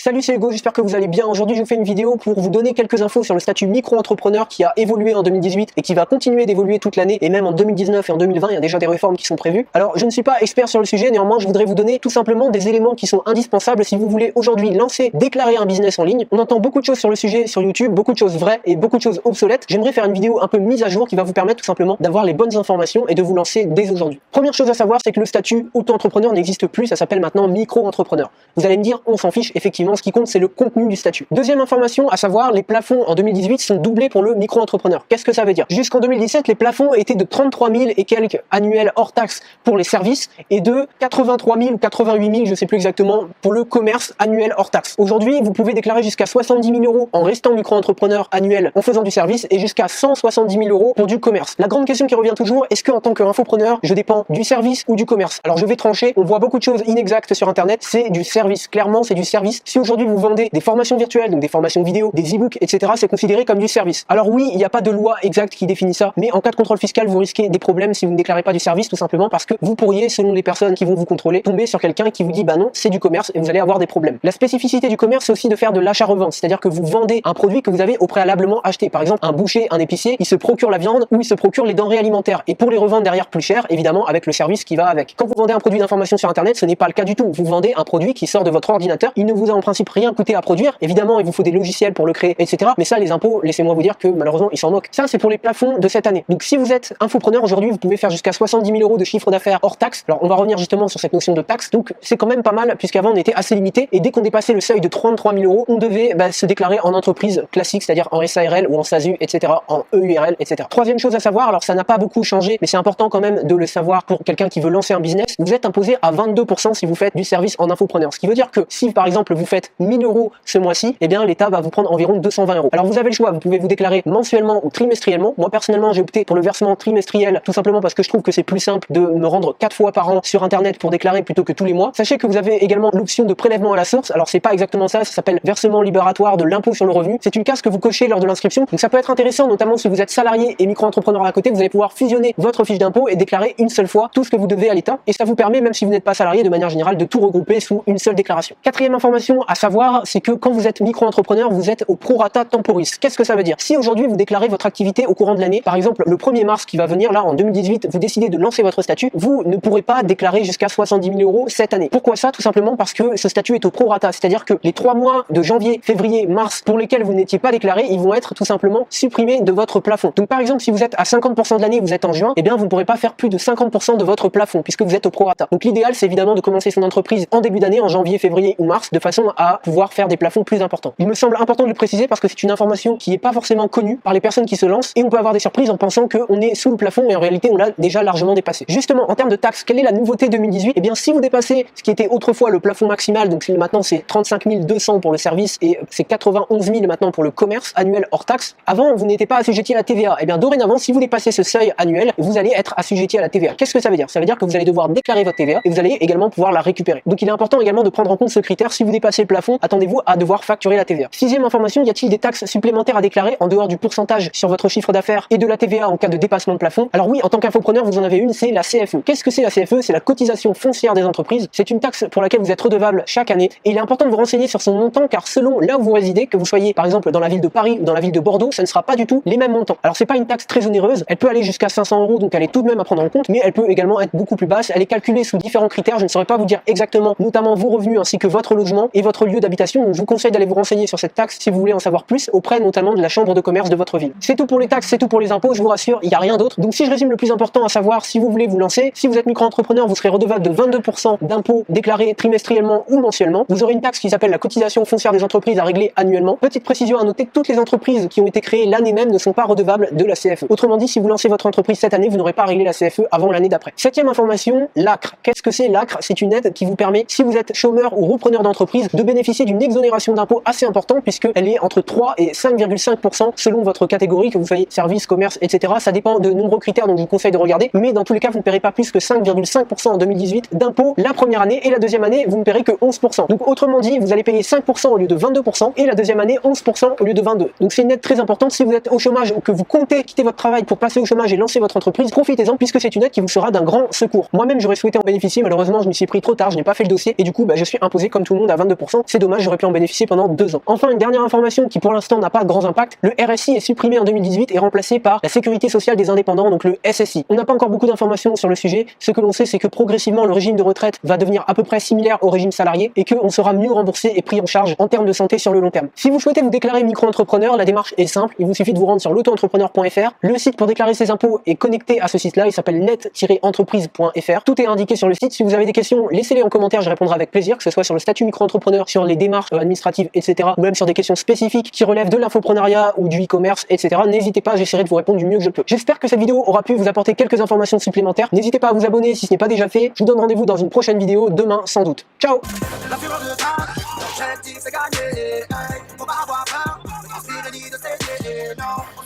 Salut, c'est Hugo, j'espère que vous allez bien. Aujourd'hui, je vous fais une vidéo pour vous donner quelques infos sur le statut micro-entrepreneur qui a évolué en 2018 et qui va continuer d'évoluer toute l'année, et même en 2019 et en 2020, il y a déjà des réformes qui sont prévues. Alors, je ne suis pas expert sur le sujet, néanmoins, je voudrais vous donner tout simplement des éléments qui sont indispensables si vous voulez aujourd'hui lancer, déclarer un business en ligne. On entend beaucoup de choses sur le sujet sur YouTube, beaucoup de choses vraies et beaucoup de choses obsolètes. J'aimerais faire une vidéo un peu mise à jour qui va vous permettre tout simplement d'avoir les bonnes informations et de vous lancer dès aujourd'hui. Première chose à savoir, c'est que le statut auto-entrepreneur n'existe plus, ça s'appelle maintenant micro-entrepreneur. Vous allez me dire, on s'en fiche, effectivement, ce qui compte, c'est le contenu du statut. Deuxième information, à savoir, les plafonds en 2018 sont doublés pour le micro-entrepreneur. Qu'est-ce que ça veut dire? Jusqu'en 2017, les plafonds étaient de 33 000 et quelques annuels hors taxes pour les services et de 83 000 ou 88 000, je sais plus exactement, pour le commerce annuel hors taxes. Aujourd'hui, vous pouvez déclarer jusqu'à 70 000 euros en restant micro-entrepreneur annuel en faisant du service et jusqu'à 170 000 euros pour du commerce. La grande question qui revient toujours, est-ce qu'en tant qu'infopreneur, je dépends du service ou du commerce? Alors je vais trancher, on voit beaucoup de choses inexactes sur internet, c'est du service. Clairement, c'est du service. Si aujourd'hui vous vendez des formations virtuelles, donc des formations vidéo, des e-books, etc., c'est considéré comme du service. Alors oui, il n'y a pas de loi exacte qui définit ça, mais en cas de contrôle fiscal, vous risquez des problèmes si vous ne déclarez pas du service, tout simplement parce que vous pourriez, selon les personnes qui vont vous contrôler, tomber sur quelqu'un qui vous dit bah non, c'est du commerce et vous allez avoir des problèmes. La spécificité du commerce, c'est aussi de faire de l'achat-revente, c'est-à-dire que vous vendez un produit que vous avez au préalablement acheté. Par exemple, un boucher, un épicier, il se procure la viande ou il se procure les denrées alimentaires et pour les revendre derrière plus cher, évidemment, avec le service qui va avec. Quand vous vendez un produit d'information sur internet, ce n'est pas le cas du tout. Vous vendez un produit qui sort de votre ordinateur, il ne vous a en principe rien coûté à produire. Évidemment, il vous faut des logiciels pour le créer, etc. Mais ça, les impôts, laissez-moi vous dire que malheureusement, ils s'en moquent. Ça, c'est pour les plafonds de cette année. Donc, si vous êtes infopreneur aujourd'hui, vous pouvez faire jusqu'à 70 000 euros de chiffre d'affaires hors taxe. Alors, on va revenir justement sur cette notion de taxe. Donc, c'est quand même pas mal, puisqu'avant, on était assez limité. Et dès qu'on dépassait le seuil de 33 000 euros, on devait se déclarer en entreprise classique, c'est-à-dire en SARL ou en SASU, etc., en EURL, etc. Troisième chose à savoir, alors ça n'a pas beaucoup changé, mais c'est important quand même de le savoir pour quelqu'un qui veut lancer un business. Vous êtes imposé à 22% si vous faites du service en infopreneur. Ce qui veut dire que si, par exemple, vous faites 1000 euros ce mois-ci, eh bien, l'État va vous prendre environ 220 euros. Alors, vous avez le choix. Vous pouvez vous déclarer mensuellement ou trimestriellement. Moi, personnellement, j'ai opté pour le versement trimestriel, tout simplement parce que je trouve que c'est plus simple de me rendre 4 fois par an sur Internet pour déclarer plutôt que tous les mois. Sachez que vous avez également l'option de prélèvement à la source. Alors, c'est pas exactement ça. Ça s'appelle versement libératoire de l'impôt sur le revenu. C'est une case que vous cochez lors de l'inscription. Donc, ça peut être intéressant, notamment si vous êtes salarié et micro-entrepreneur à côté. Vous allez pouvoir fusionner votre fiche d'impôt et déclarer une seule fois tout ce que vous devez à l'État. Et ça vous permet, même si vous n'êtes pas salarié, de manière générale, de tout regrouper sous une seule déclaration. Quatrième information à savoir, c'est que quand vous êtes micro-entrepreneur, vous êtes au prorata temporis. Qu'est-ce que ça veut dire? Si aujourd'hui vous déclarez votre activité au courant de l'année, par exemple le 1er mars qui va venir là en 2018, vous décidez de lancer votre statut, vous ne pourrez pas déclarer jusqu'à 70 000 euros cette année. Pourquoi ça? Tout simplement parce que ce statut est au prorata, c'est-à-dire que les 3 mois de janvier, février, mars pour lesquels vous n'étiez pas déclaré, ils vont être tout simplement supprimés de votre plafond. Donc par exemple, si vous êtes à 50% de l'année, vous êtes en juin, eh bien vous ne pourrez pas faire plus de 50% de votre plafond puisque vous êtes au prorata. Donc l'idéal, c'est évidemment de commencer son entreprise en début d'année, en janvier, février ou mars, de façon à pouvoir faire des plafonds plus importants. Il me semble important de le préciser parce que c'est une information qui n'est pas forcément connue par les personnes qui se lancent et on peut avoir des surprises en pensant qu'on est sous le plafond et en réalité on l'a déjà largement dépassé. Justement, en termes de taxes, quelle est la nouveauté 2018? Eh bien, si vous dépassez ce qui était autrefois le plafond maximal, donc maintenant c'est 35 200 pour le service et c'est 91 000 maintenant pour le commerce annuel hors taxe, avant vous n'étiez pas assujetti à la TVA. Eh bien, dorénavant, si vous dépassez ce seuil annuel, vous allez être assujetti à la TVA. Qu'est-ce que ça veut dire? Ça veut dire que vous allez devoir déclarer votre TVA et vous allez également pouvoir la récupérer. Donc il est important également de prendre en compte ce critère. Si vous dépassez le plafond, attendez-vous à devoir facturer la TVA. Sixième information, y a-t-il des taxes supplémentaires à déclarer en dehors du pourcentage sur votre chiffre d'affaires et de la TVA en cas de dépassement de plafond? Alors oui, en tant qu'infopreneur, vous en avez une, c'est la CFE. Qu'est-ce que c'est la CFE? C'est la cotisation foncière des entreprises. C'est une taxe pour laquelle vous êtes redevable chaque année et il est important de vous renseigner sur son montant car selon là où vous résidez, que vous soyez par exemple dans la ville de Paris ou dans la ville de Bordeaux, ça ne sera pas du tout les mêmes montants. Alors c'est pas une taxe très onéreuse, elle peut aller jusqu'à 500 euros, donc elle est tout de même à prendre en compte, mais elle peut également être beaucoup plus basse. Elle est calculée sous différents critères, je ne saurais pas vous dire exactement, notamment vos revenus ainsi que votre logement et votre lieu d'habitation. Donc je vous conseille d'aller vous renseigner sur cette taxe si vous voulez en savoir plus auprès notamment de la chambre de commerce de votre ville. C'est tout pour les taxes, c'est tout pour les impôts, je vous rassure, il n'y a rien d'autre. Donc si je résume le plus important à savoir, si vous voulez vous lancer, si vous êtes micro-entrepreneur, vous serez redevable de 22% d'impôts déclarés trimestriellement ou mensuellement. Vous aurez une taxe qui s'appelle la cotisation foncière des entreprises à régler annuellement. Petite précision à noter, toutes les entreprises qui ont été créées l'année même ne sont pas redevables de la CFE. Autrement dit, si vous lancez votre entreprise cette année, vous n'aurez pas réglé la CFE avant l'année d'après. Septième information, l'ACRE. Qu'est-ce que c'est l'ACRE? C'est une aide qui vous permet, si vous êtes chômeur ou repreneur d'entreprise, de bénéficier d'une exonération d'impôt assez importante puisqu'elle est entre 3 et 5,5% selon votre catégorie, que vous soyez service, commerce, etc. Ça dépend de nombreux critères, donc je vous conseille de regarder. Mais dans tous les cas, vous ne paierez pas plus que 5,5% en 2018 d'impôt la première année et la deuxième année, vous ne paierez que 11%. Donc autrement dit, vous allez payer 5% au lieu de 22% et la deuxième année 11% au lieu de 22%. Donc c'est une aide très importante. Si vous êtes au chômage ou que vous comptez quitter votre travail pour passer au chômage et lancer votre entreprise, profitez-en puisque c'est une aide qui vous sera d'un grand secours. Moi-même, j'aurais souhaité en bénéficier, malheureusement, je m'y suis pris trop tard, je n'ai pas fait le dossier et du coup, je suis imposé comme tout le monde à 22%. 30%. C'est dommage, j'aurais pu en bénéficier pendant 2 ans. Enfin, une dernière information qui pour l'instant n'a pas grand impact, le RSI est supprimé en 2018 et remplacé par la Sécurité sociale des indépendants, donc le SSI. On n'a pas encore beaucoup d'informations sur le sujet. Ce que l'on sait, c'est que progressivement, le régime de retraite va devenir à peu près similaire au régime salarié et qu'on sera mieux remboursé et pris en charge en termes de santé sur le long terme. Si vous souhaitez vous déclarer micro-entrepreneur, la démarche est simple. Il vous suffit de vous rendre sur l'auto-entrepreneur.fr. Le site pour déclarer ses impôts est connecté à ce site-là. Il s'appelle net-entreprise.fr. Tout est indiqué sur le site. Si vous avez des questions, laissez-les en commentaire. Je répondrai avec plaisir, que ce soit sur le statut micro-entrepreneur, sur les démarches administratives, etc. ou même sur des questions spécifiques qui relèvent de l'infoprenariat ou du e-commerce, etc. N'hésitez pas, j'essaierai de vous répondre du mieux que je peux. J'espère que cette vidéo aura pu vous apporter quelques informations supplémentaires. N'hésitez pas à vous abonner si ce n'est pas déjà fait. Je vous donne rendez-vous dans une prochaine vidéo demain sans doute. Ciao! L'objectif c'est gagner, faut pas avoir peur, on se dit de s'aider, non.